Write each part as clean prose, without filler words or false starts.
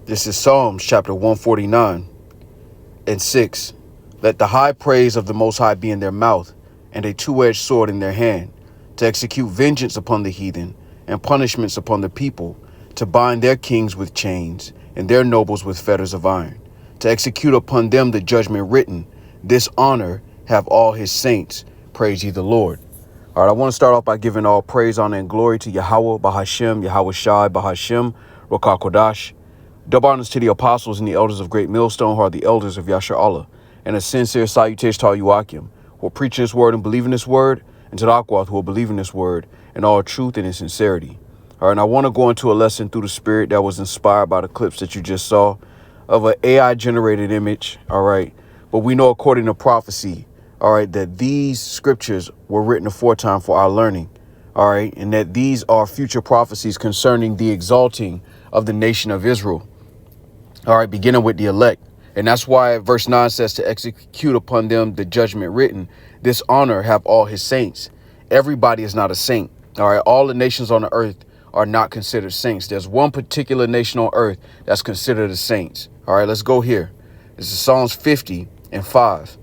This is Psalms chapter 149 and 6. Let the high praise of the Most High be in their mouth, and a two-edged sword in their hand, to execute vengeance upon the heathen, and punishments upon the people, to bind their kings with chains, and their nobles with fetters of iron, to execute upon them the judgment written. This honor have all his saints. Praise ye the Lord. All right, I want to start off by giving all praise, honor, and glory to Yahweh, Bahashem, Yahweh Shai, Bahashem, Rokah Kodash. Double honors to the apostles and the elders of Great Millstone, who are the elders of Yasher Allah, and a sincere salutation to all you Akim, who will preach this word and believe in this word, and to the Akwath, who will believe in this word in all truth and in sincerity. All right, and I want to go into a lesson through the Spirit that was inspired by the clips that you just saw of an AI-generated image, all right? But we know according to prophecy, all right, that these scriptures were written aforetime for our learning, all right? And that these are future prophecies concerning the exalting of the nation of Israel. All right, beginning with the elect. And that's why verse 9 says to execute upon them the judgment written. This honor have all his saints. Everybody is not a saint. All right, all the nations on the earth are not considered saints. There's one particular nation on earth that's considered a saints. All right, let's go here. This is Psalms 50 and 5.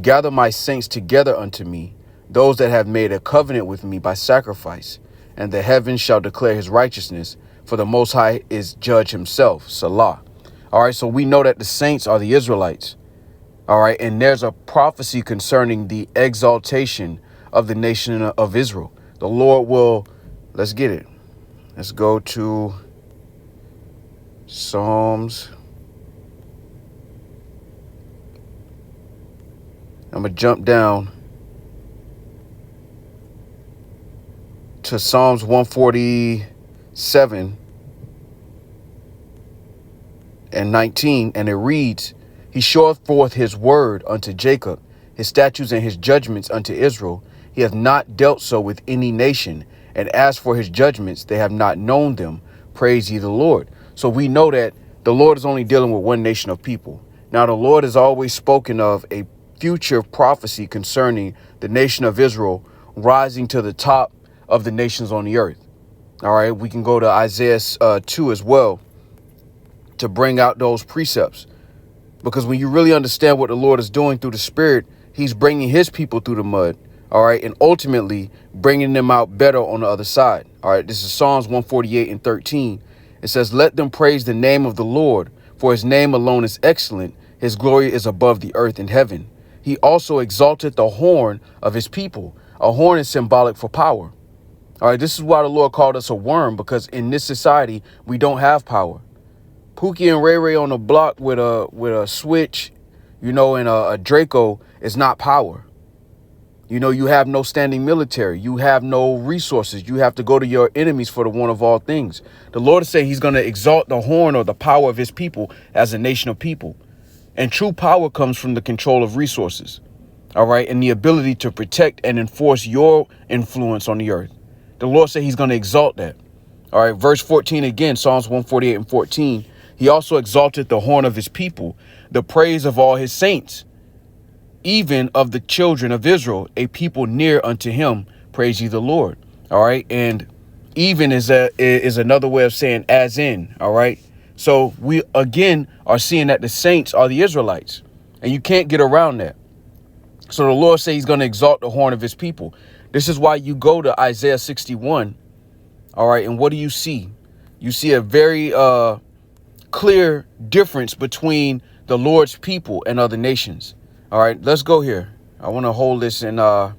Gather my saints together unto me, those that have made a covenant with me by sacrifice, and the heavens shall declare his righteousness, for the Most High is judge himself. Salah. All right, so we know that the saints are the Israelites. All right, and there's a prophecy concerning the exaltation of the nation of Israel. The Lord will, let's get it. Let's go to Psalms. I'm going to jump down to Psalms 147 and 19, and it reads, He showeth forth his word unto Jacob, his statutes and his judgments unto Israel. He hath not dealt so with any nation, and as for his judgments, they have not known them. Praise ye the Lord. So we know that the Lord is only dealing with one nation of people. Now, the Lord has always spoken of a future prophecy concerning the nation of Israel rising to the top of the nations on the earth. All right, we can go to Isaiah 2 as well to bring out those precepts, because when you really understand what the Lord is doing through the Spirit, he's bringing his people through the mud. All right. And ultimately bringing them out better on the other side. All right. This is Psalms 148 and 13. It says, let them praise the name of the Lord, for his name alone is excellent. His glory is above the earth and heaven. He also exalted the horn of his people. A horn is symbolic for power. All right. This is why the Lord called us a worm, because in this society, we don't have power. Pookie and Ray Ray on the block with a switch, you know, and a Draco is not power. You know, you have no standing military. You have no resources. You have to go to your enemies for the one of all things. The Lord is saying he's going to exalt the horn or the power of his people as a nation of people. And true power comes from the control of resources. All right. And the ability to protect and enforce your influence on the earth. The Lord said he's going to exalt that. All right. Verse 14 again, Psalms 148 and 14. He also exalted the horn of his people, the praise of all his saints, even of the children of Israel, a people near unto him. Praise ye the Lord. All right. And even is another way of saying as in. All right. So we again are seeing that the saints are the Israelites, and you can't get around that. So the Lord says he's going to exalt the horn of his people. This is why you go to Isaiah 61. All right. And what do you see? You see a very clear difference between the Lord's people and other nations. All right, let's go here. I want to hold this in a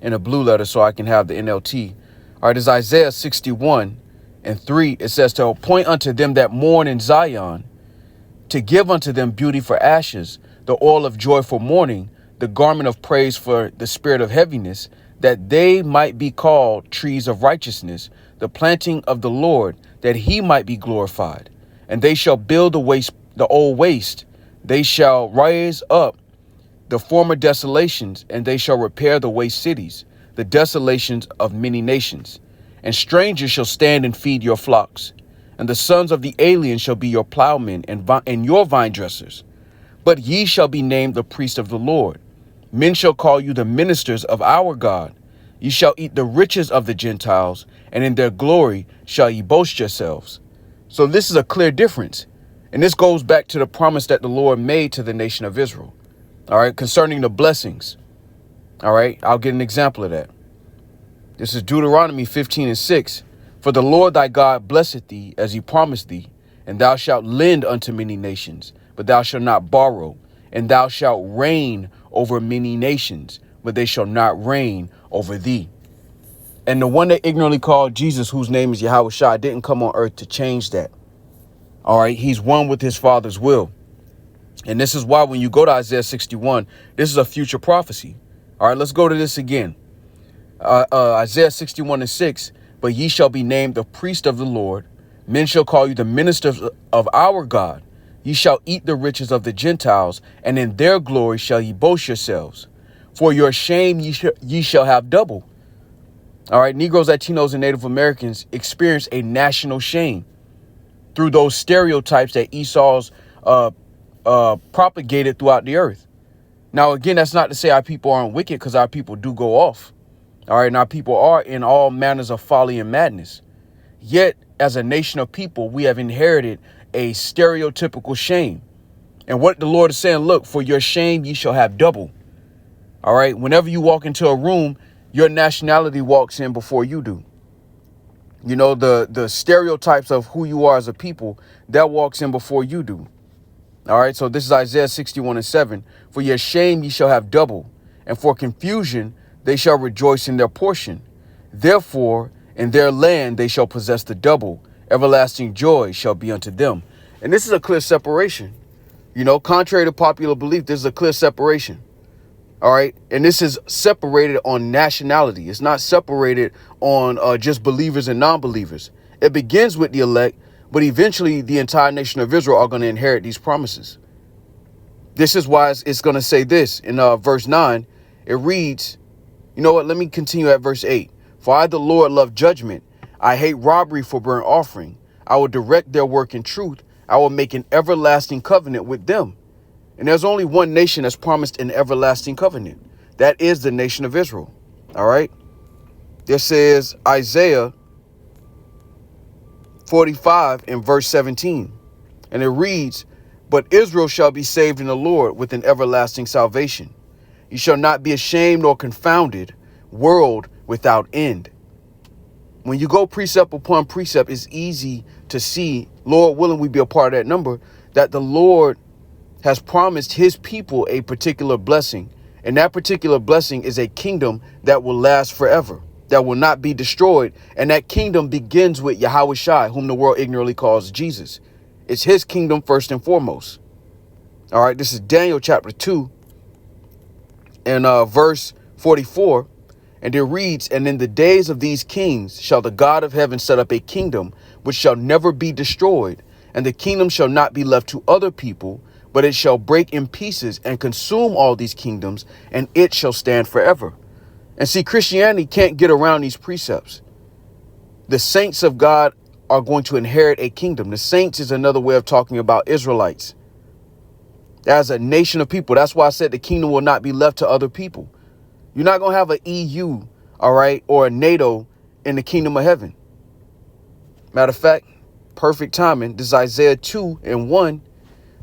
blue letter so I can have the NLT. All right, it's Isaiah 61 and 3. It says to appoint unto them that mourn in Zion, to give unto them beauty for ashes, the oil of joy for mourning, the garment of praise for the spirit of heaviness, that they might be called trees of righteousness, the planting of the Lord, that he might be glorified. And they shall build the old waste. They shall raise up the former desolations, and they shall repair the waste cities, the desolations of many nations. And strangers shall stand and feed your flocks, and the sons of the alien shall be your plowmen and your vine dressers. But ye shall be named the priest of the Lord. Men shall call you the ministers of our God. Ye shall eat the riches of the Gentiles, and in their glory shall ye boast yourselves. So this is a clear difference. And this goes back to the promise that the Lord made to the nation of Israel. All right, concerning the blessings. All right, I'll get an example of that. This is Deuteronomy 15:6. For the Lord thy God blesseth thee as he promised thee, and thou shalt lend unto many nations, but thou shalt not borrow, and thou shalt reign over many nations, but they shall not reign over thee. And the one that ignorantly called Jesus, whose name is Yahweh Shai, didn't come on earth to change that. All right, he's one with his Father's will. And this is why when you go to Isaiah 61, this is a future prophecy. All right, let's go to this again. Isaiah 61:6, but ye shall be named the priest of the Lord. Men shall call you the ministers of our God. Ye shall eat the riches of the Gentiles, and in their glory shall ye boast yourselves. For your shame ye shall have double. All right, Negroes, Latinos, and Native Americans experience a national shame through those stereotypes that Esau's propagated throughout the earth. Now, again, that's not to say our people aren't wicked, because our people do go off. All right, and our people are in all manners of folly and madness. Yet, as a nation of people, we have inherited a stereotypical shame. And what the Lord is saying, look, for your shame, ye shall have double. All right, whenever you walk into a room, your nationality walks in before you do. You know, the stereotypes of who you are as a people, that walks in before you do. All right, so this is Isaiah 61:7. For your shame, ye shall have double, and for confusion, they shall rejoice in their portion. Therefore, in their land, they shall possess the double. Everlasting joy shall be unto them. And this is a clear separation. You know, contrary to popular belief, this is a clear separation. All right. And this is separated on nationality. It's not separated on just believers and non-believers. It begins with the elect, but eventually the entire nation of Israel are going to inherit these promises. This is why it's going to say this in verse 9. It reads, you know what? Let me continue at verse 8. For I, the Lord, love judgment. I hate robbery for burnt offering. I will direct their work in truth. I will make an everlasting covenant with them. And there's only one nation that's promised an everlasting covenant. That is the nation of Israel. All right. This says Isaiah 45 in verse 17. And it reads, but Israel shall be saved in the Lord with an everlasting salvation. You shall not be ashamed nor confounded, world without end. When you go precept upon precept, it's easy to see, Lord willing, we be a part of that number, that the Lord has promised his people a particular blessing. And that particular blessing is a kingdom that will last forever, that will not be destroyed. And that kingdom begins with Yahweh Shai, whom the world ignorantly calls Jesus. It's his kingdom first and foremost. All right, this is Daniel chapter 2 and verse 44. And it reads, and in the days of these kings shall the God of heaven set up a kingdom which shall never be destroyed. And the kingdom shall not be left to other people, but it shall break in pieces and consume all these kingdoms, and it shall stand forever. And see, Christianity can't get around these precepts. The saints of God are going to inherit a kingdom. The saints is another way of talking about Israelites. As a nation of people, that's why I said the kingdom will not be left to other people. You're not going to have an EU, all right, or a NATO in the kingdom of heaven. Matter of fact, perfect timing. This is Isaiah 2:1.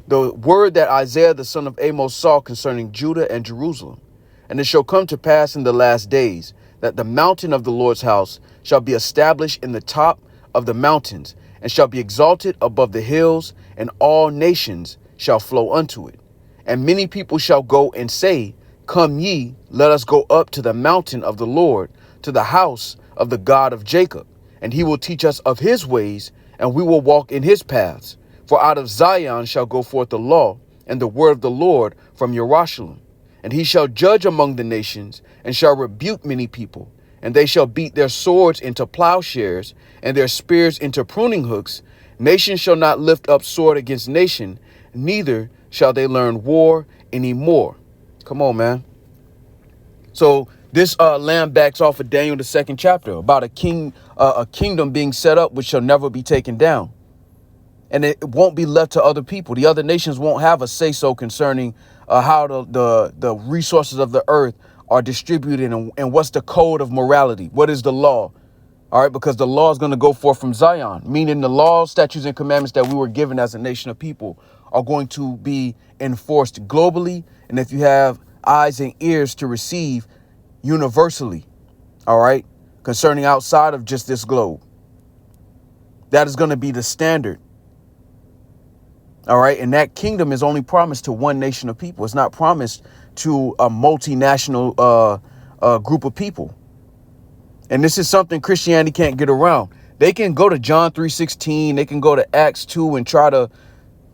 The word that Isaiah, the son of Amos, saw concerning Judah and Jerusalem. And it shall come to pass in the last days that the mountain of the Lord's house shall be established in the top of the mountains, and shall be exalted above the hills, and all nations shall flow unto it. And many people shall go and say, come ye, let us go up to the mountain of the Lord, to the house of the God of Jacob. And he will teach us of his ways, and we will walk in his paths. For out of Zion shall go forth the law, and the word of the Lord from Jerusalem. And he shall judge among the nations, and shall rebuke many people. And they shall beat their swords into plowshares, and their spears into pruning hooks. Nation shall not lift up sword against nation, neither shall they learn war any more. Come on, man. So this land backs off of Daniel, the 2nd chapter, about a kingdom being set up which shall never be taken down. And it won't be left to other people. The other nations won't have a say-so concerning how the resources of the earth are distributed, and what's the code of morality. What is the law? All right, because the law is going to go forth from Zion, meaning the laws, statutes, and commandments that we were given as a nation of people are going to be enforced globally. And if you have eyes and ears to receive, universally, all right, concerning outside of just this globe. That is going to be the standard. All right. And that kingdom is only promised to one nation of people. It's not promised to a multinational group of people. And this is something Christianity can't get around. They can go to John 3:16. They can go to Acts 2 and try to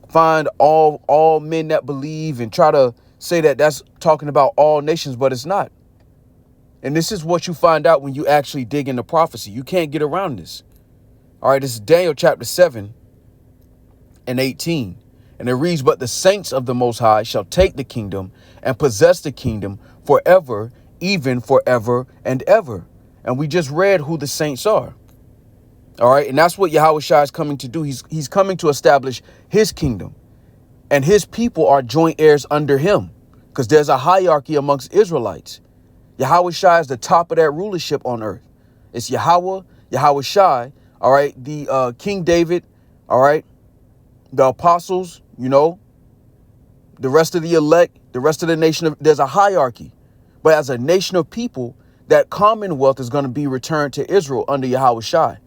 find all men that believe and try to say that that's talking about all nations, but it's not. And this is what you find out when you actually dig into prophecy. You can't get around this. All right, this is Daniel chapter 7 and 18. And it reads, but the saints of the Most High shall take the kingdom and possess the kingdom forever, even forever and ever. And we just read who the saints are. All right. And that's what Yahushua is coming to do. He's coming to establish his kingdom, and his people are joint heirs under him, because there's a hierarchy amongst Israelites. Yahushua is the top of that rulership on earth. It's Yahushua. All right. The King David. All right. The apostles, the rest of the elect, the rest of the nation. There's a hierarchy. But as a nation of people, that commonwealth is going to be returned to Israel under Yahushua.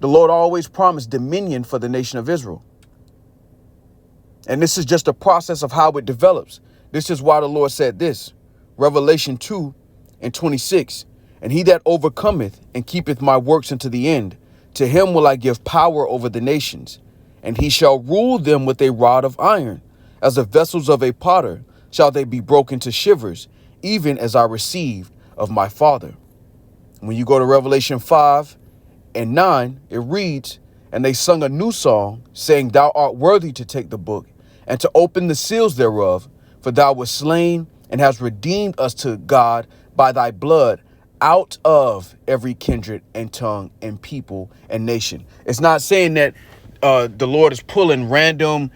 The Lord always promised dominion for the nation of Israel. And this is just a process of how it develops. This is why the Lord said this, Revelation 2:26. And he that overcometh and keepeth my works unto the end, to him will I give power over the nations. And he shall rule them with a rod of iron. As the vessels of a potter shall they be broken to shivers, even as I received of my Father. When you go to Revelation 5:9, it reads, and they sung a new song, saying, thou art worthy to take the book and to open the seals thereof, for thou wast slain and hast redeemed us to God by thy blood out of every kindred and tongue and people and nation. It's not saying that the Lord is pulling random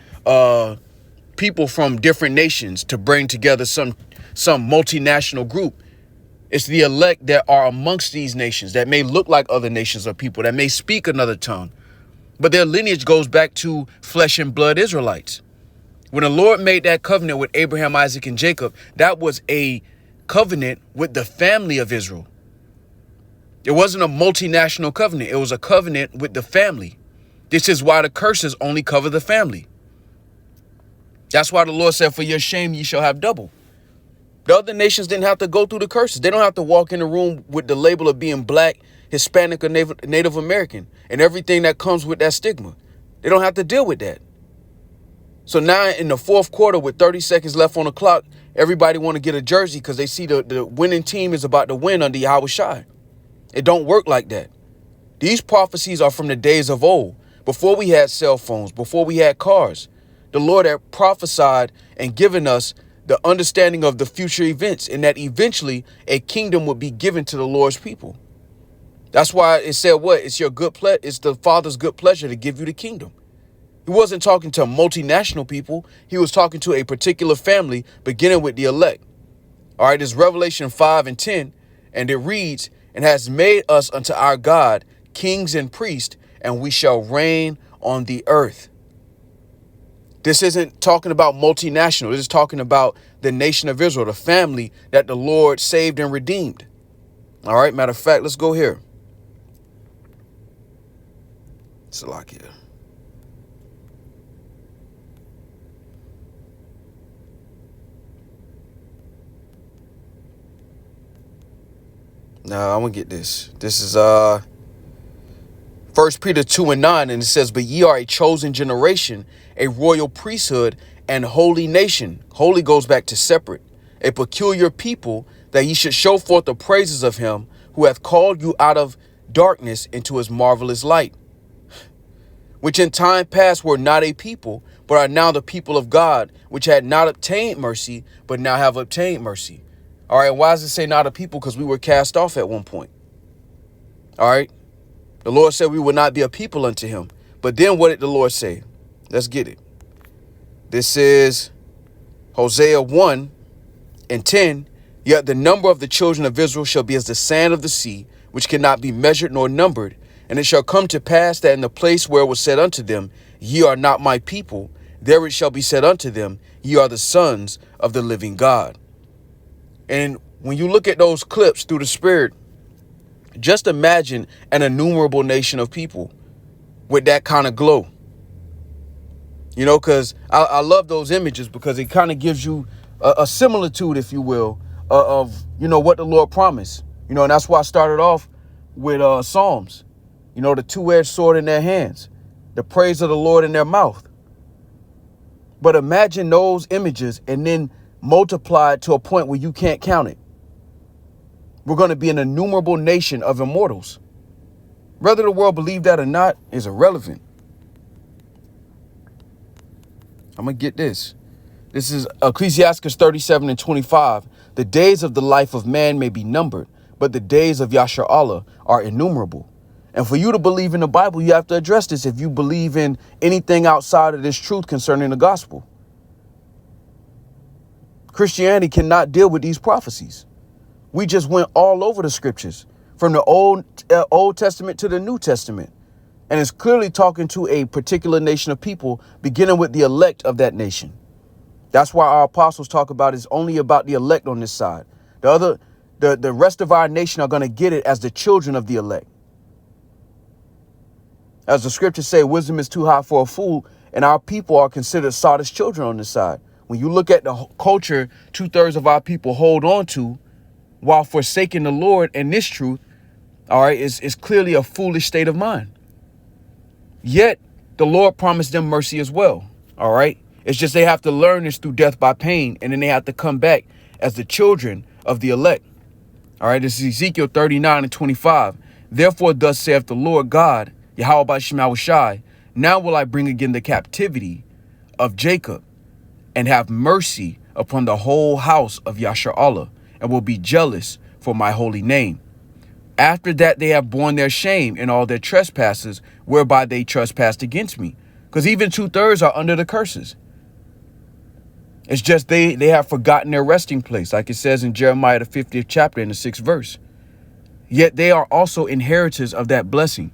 people from different nations to bring together some multinational group. It's the elect that are amongst these nations that may look like other nations or people that may speak another tongue, but their lineage goes back to flesh and blood Israelites. When the Lord made that covenant with Abraham, Isaac, and Jacob, that was a covenant with the family of Israel. It wasn't a multinational covenant. It was a covenant with the family. This is why the curses only cover the family. That's why the Lord said, for your shame, ye shall have double. The other nations didn't have to go through the curses. They don't have to walk in the room with the label of being black, Hispanic, or Native American and everything that comes with that stigma. They don't have to deal with that. So now in the fourth quarter with 30 seconds left on the clock, everybody want to get a jersey because they see the winning team is about to win under Yahushua. It don't work like that. These prophecies are from the days of old, before we had cell phones, before we had cars. The Lord had prophesied and given us the understanding of the future events, and that eventually a kingdom would be given to the Lord's people. That's why it said what? It's it's the Father's good pleasure to give you the kingdom. He wasn't talking to multinational people. He was talking to a particular family, beginning with the elect. All right, it's Revelation 5:10, and it reads, and has made us unto our God kings and priests, and we shall reign on the earth. This isn't talking about multinational. This is talking about the nation of Israel, the family that the Lord saved and redeemed. All right. Matter of fact, let's go here. Salakia. Now I'm gonna get this. This is 1 Peter 2:9, and it says, but ye are a chosen generation, a royal priesthood, and holy nation. Holy goes back to separate. A peculiar people, that ye should show forth the praises of him who hath called you out of darkness into his marvelous light, which in time past were not a people, but are now the people of God, which had not obtained mercy, but now have obtained mercy. All right, why does it say not a people? Because we were cast off at one point. All right. The Lord said we would not be a people unto him. But then what did the Lord say? Let's get it. This is Hosea 1:10. Yet the number of the children of Israel shall be as the sand of the sea, which cannot be measured nor numbered. And it shall come to pass that in the place where it was said unto them, Ye are not my people, there it shall be said unto them, Ye are the sons of the living God. And when you look at those clips through the Spirit, just imagine an innumerable nation of people with that kind of glow. You know, because I love those images because it kind of gives you a similitude, if you will, of, you know, what the Lord promised. You know, and that's why I started off with Psalms, you know, the two-edged sword in their hands, the praise of the Lord in their mouth. But imagine those images and then multiply it to a point where you can't count it. We're going to be an innumerable nation of immortals. Whether the world believe that or not is irrelevant. I'm going to get this. This is Ecclesiastes 37:25. The days of the life of man may be numbered, but the days of Yashar'Allah are innumerable. And for you to believe in the Bible, you have to address this if you believe in anything outside of this truth concerning the gospel. Christianity cannot deal with these prophecies. We just went all over the scriptures from the Old Testament to the New Testament. And it's clearly talking to a particular nation of people, beginning with the elect of that nation. That's why our apostles talk about it's only about the elect on this side. The rest of our nation are going to get it as the children of the elect. As the scriptures say, wisdom is too high for a fool, and our people are considered Sodom's children on this side. When you look at the culture 2/3 of our people hold on to while forsaking the Lord and this truth, all right, is clearly a foolish state of mind. Yet the Lord promised them mercy as well. All right. It's just they have to learn this through death by pain, and then they have to come back as the children of the elect. All right. This is Ezekiel 39:25. Therefore, thus saith the Lord God, Yahweh Ba'ashem Yahushai, now will I bring again the captivity of Jacob and have mercy upon the whole house of Yashar'Allah, and will be jealous for my holy name. After that, they have borne their shame in all their trespasses, whereby they trespassed against me. Because even 2/3 are under the curses. It's just they have forgotten their resting place, like it says in Jeremiah, the 50th chapter, in the 6th verse. Yet they are also inheritors of that blessing.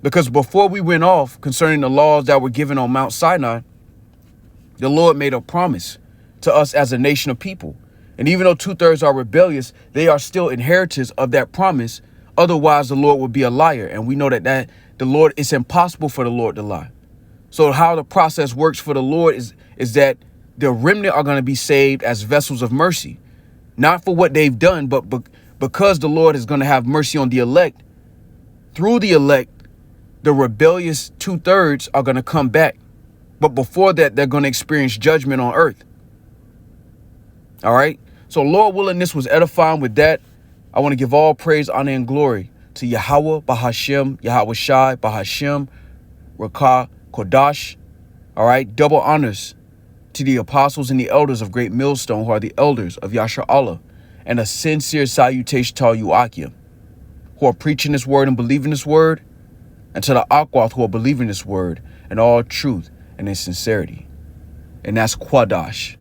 Because before we went off concerning the laws that were given on Mount Sinai, the Lord made a promise to us as a nation of people. And even though 2/3 are rebellious, they are still inheritors of that promise. Otherwise, the Lord would be a liar. And we know that the Lord, it's impossible for the Lord to lie. So how the process works for the Lord is that the remnant are going to be saved as vessels of mercy, not for what they've done, but because the Lord is going to have mercy on the elect. Through the elect, the rebellious 2/3 are going to come back. But before that, they're going to experience judgment on earth. All right. So Lord willing, this was edifying. With that, I want to give all praise, honor, and glory to Yahweh, Bahashem, Yahweh Shai, Bahashem, Rakah, Kodash. All right. Double honors to the apostles and the elders of Great Millstone, who are the elders of Yashar'Allah, and a sincere salutation to all you Akim, who are preaching this word and believing this word, and to the Akwath, who are believing this word in all truth and in sincerity. And that's Quadash.